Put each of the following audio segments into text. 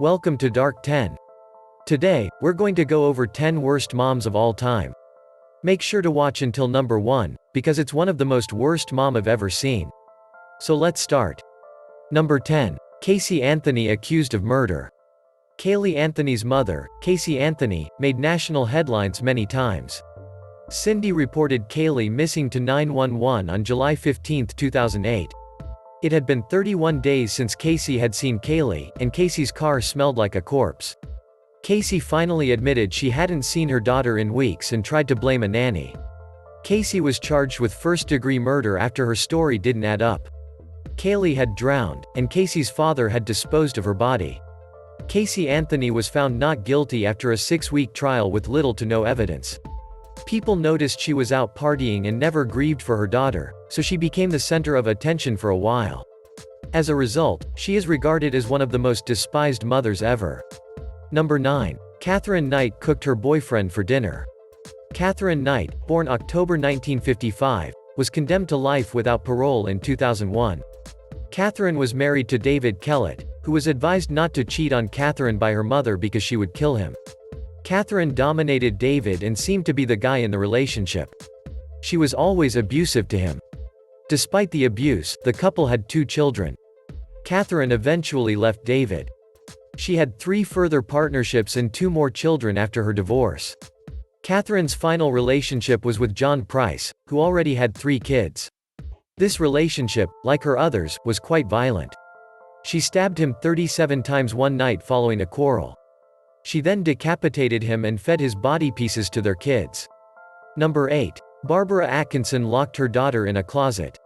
Welcome to Dark 10. Today, we're going to go over 10 worst moms of all time. Make sure to watch until number 1, because it's one of the most worst mom I've ever seen. So let's start. Number 10. Casey Anthony accused of murder. Caylee Anthony's mother, Casey Anthony, made national headlines many times. Cindy reported Caylee missing to 911 on July 15, 2008. It had been 31 days since Casey had seen Caylee, and Casey's car smelled like a corpse. Casey finally admitted she hadn't seen her daughter in weeks and tried to blame a nanny. Casey was charged with first-degree murder after her story didn't add up. Caylee had drowned, and Casey's father had disposed of her body. Casey Anthony was found not guilty after a 6-week trial with little to no evidence. People noticed she was out partying and never grieved for her daughter, so she became the center of attention for a while. As a result, she is regarded as one of the most despised mothers ever. Number 9. Katherine Knight cooked her boyfriend for dinner. Katherine Knight, born October 1955, was condemned to life without parole in 2001. Katherine was married to David Kellett, who was advised not to cheat on Katherine by her mother because she would kill him. Katherine dominated David and seemed to be the guy in the relationship. She was always abusive to him. Despite the abuse, the couple had 2 children. Katherine eventually left David. She had 3 further partnerships and 2 more children after her divorce. Katherine's final relationship was with John Price, who already had 3 kids. This relationship, like her others, was quite violent. She stabbed him 37 times one night following a quarrel. She then decapitated him and fed his body pieces to their kids. Number 8. Barbara Atkinson locked her daughter in a closet.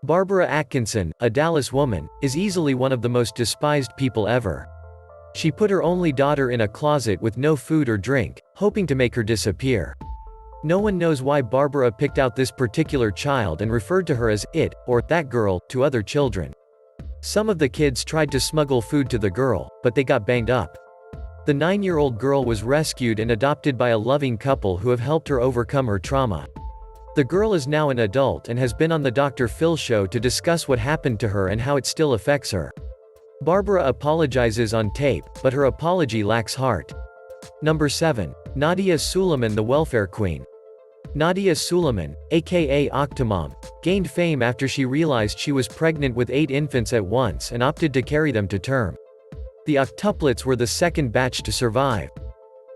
Barbara Atkinson, a Dallas woman, is easily one of the most despised people ever. She put her only daughter in a closet with no food or drink, hoping to make her disappear. No one knows why Barbara picked out this particular child and referred to her as it, or that girl, to other children. Some of the kids tried to smuggle food to the girl, but they got banged up. The 9-year-old girl was rescued and adopted by a loving couple who have helped her overcome her trauma. The girl is now an adult and has been on the Dr. Phil show to discuss what happened to her and how it still affects her. Barbara apologizes on tape, but her apology lacks heart. Number 7. Nadia Suleiman, the welfare queen. Nadia Suleiman, aka Octomom, gained fame after she realized she was pregnant with 8 infants at once and opted to carry them to term. The octuplets were the second batch to survive.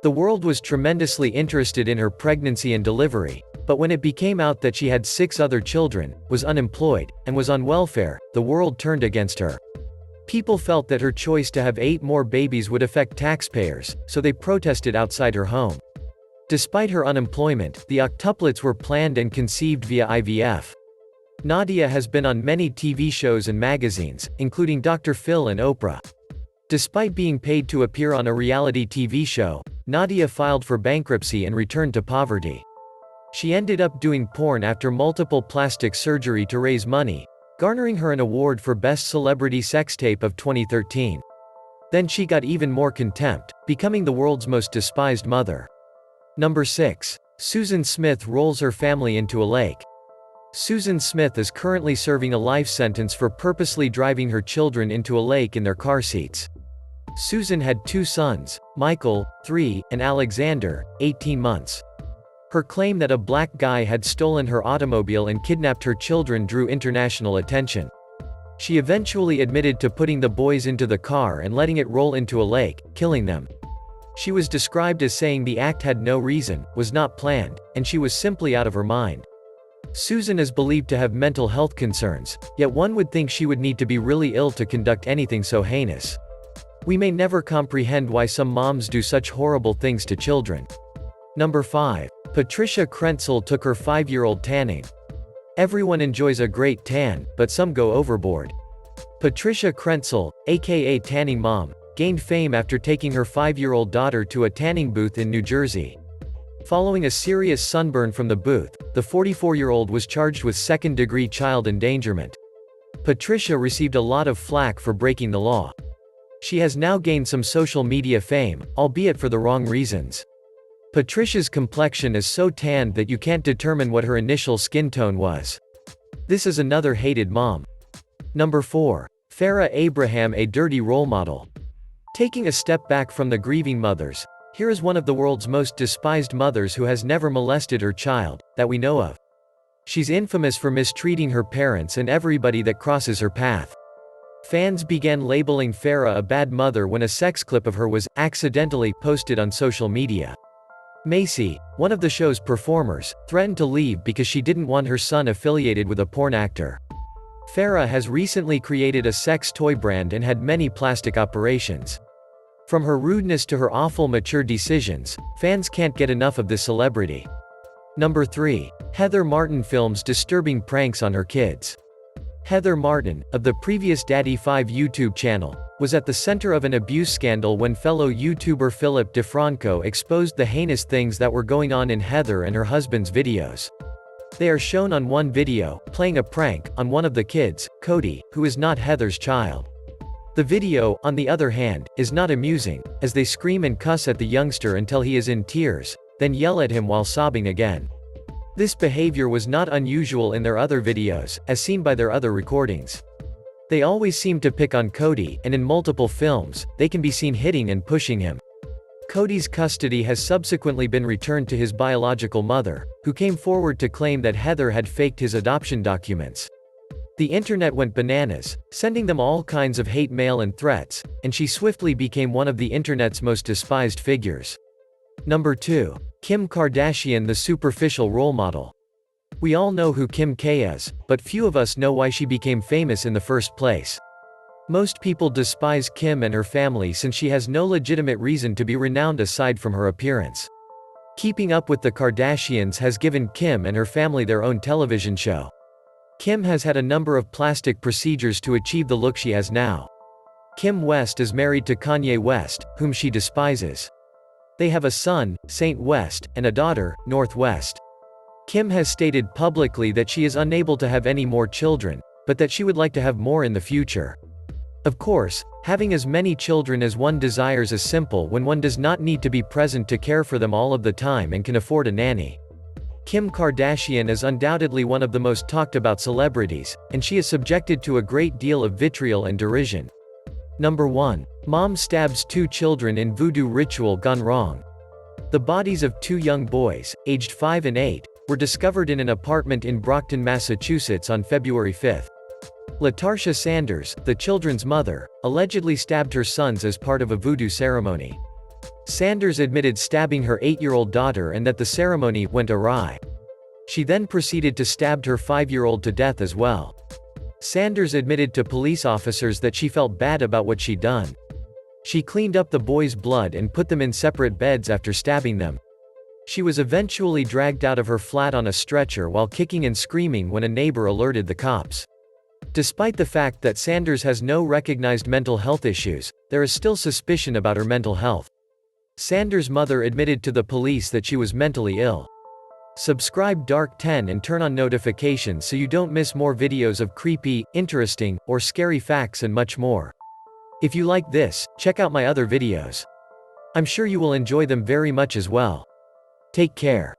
The world was tremendously interested in her pregnancy and delivery, but when it became out that she had 6 other children, was unemployed, and was on welfare, the world turned against her. People felt that her choice to have 8 more babies would affect taxpayers, so they protested outside her home. Despite her unemployment, the octuplets were planned and conceived via IVF. Nadia has been on many TV shows and magazines, including Dr. Phil and Oprah. Despite being paid to appear on a reality TV show, Nadia filed for bankruptcy and returned to poverty. She ended up doing porn after multiple plastic surgery to raise money, garnering her an award for Best Celebrity Sex Tape of 2013. Then she got even more contempt, becoming the world's most despised mother. Number 6. Susan Smith rolls her family into a lake. Susan Smith is currently serving a life sentence for purposely driving her children into a lake in their car seats. Susan had 2 sons, Michael, 3, and Alexander, 18 months. Her claim that a black guy had stolen her automobile and kidnapped her children drew international attention. She eventually admitted to putting the boys into the car and letting it roll into a lake, killing them. She was described as saying the act had no reason, was not planned, and she was simply out of her mind. Susan is believed to have mental health concerns, yet one would think she would need to be really ill to conduct anything so heinous. We may never comprehend why some moms do such horrible things to children. Number 5. Patricia Krentzel took her 5-year-old tanning. Everyone enjoys a great tan, but some go overboard. Patricia Krentzel, aka Tanning Mom, gained fame after taking her 5-year-old daughter to a tanning booth in New Jersey. Following a serious sunburn from the booth, the 44-year-old was charged with second-degree child endangerment. Patricia received a lot of flack for breaking the law. She has now gained some social media fame, albeit for the wrong reasons. Patricia's complexion is so tanned that you can't determine what her initial skin tone was. This is another hated mom. Number 4. Farrah Abraham, a dirty role model. Taking a step back from the grieving mothers, here is one of the world's most despised mothers who has never molested her child, that we know of. She's infamous for mistreating her parents and everybody that crosses her path. Fans began labeling Farrah a bad mother when a sex clip of her was, accidentally, posted on social media. Macy, one of the show's performers, threatened to leave because she didn't want her son affiliated with a porn actor. Farrah has recently created a sex toy brand and had many plastic operations. From her rudeness to her awful mature decisions, fans can't get enough of this celebrity. Number 3. Heather Martin films disturbing pranks on her kids. Heather Martin, of the previous Daddy5 YouTube channel, was at the center of an abuse scandal when fellow YouTuber Philip DeFranco exposed the heinous things that were going on in Heather and her husband's videos. They are shown on one video, playing a prank on one of the kids, Cody, who is not Heather's child. The video, on the other hand, is not amusing, as they scream and cuss at the youngster until he is in tears, then yell at him while sobbing again. This behavior was not unusual in their other videos, as seen by their other recordings. They always seem to pick on Cody, and in multiple films, they can be seen hitting and pushing him. Cody's custody has subsequently been returned to his biological mother, who came forward to claim that Heather had faked his adoption documents. The internet went bananas, sending them all kinds of hate mail and threats, and she swiftly became one of the internet's most despised figures. Number 2. Kim Kardashian, the superficial role model. We all know who Kim K is, but few of us know why she became famous in the first place. Most people despise Kim and her family since she has no legitimate reason to be renowned aside from her appearance. Keeping Up with the Kardashians has given Kim and her family their own television show. Kim has had a number of plastic procedures to achieve the look she has now. Kim West is married to Kanye West, whom she despises. They have a son, Saint West, and a daughter, Northwest. Kim has stated publicly that she is unable to have any more children, but that she would like to have more in the future. Of course, having as many children as one desires is simple when one does not need to be present to care for them all of the time and can afford a nanny. Kim Kardashian is undoubtedly one of the most talked about celebrities, and she is subjected to a great deal of vitriol and derision. Number 1. Mom stabs 2 children in voodoo ritual gone wrong. The bodies of 2 young boys, aged 5 and 8, were discovered in an apartment in Brockton, Massachusetts on February 5. Latarsha Sanders, the children's mother, allegedly stabbed her sons as part of a voodoo ceremony. Sanders admitted stabbing her 8-year-old daughter and that the ceremony went awry. She then proceeded to stab her 5-year-old to death as well. Sanders admitted to police officers that she felt bad about what she'd done. She cleaned up the boys' blood and put them in separate beds after stabbing them. She was eventually dragged out of her flat on a stretcher while kicking and screaming when a neighbor alerted the cops. Despite the fact that Sanders has no recognized mental health issues, there is still suspicion about her mental health. Sanders' mother admitted to the police that she was mentally ill. Subscribe Dark 10 and turn on notifications so you don't miss more videos of creepy, interesting, or scary facts and much more. If you like this, check out my other videos. I'm sure you will enjoy them very much as well. Take care.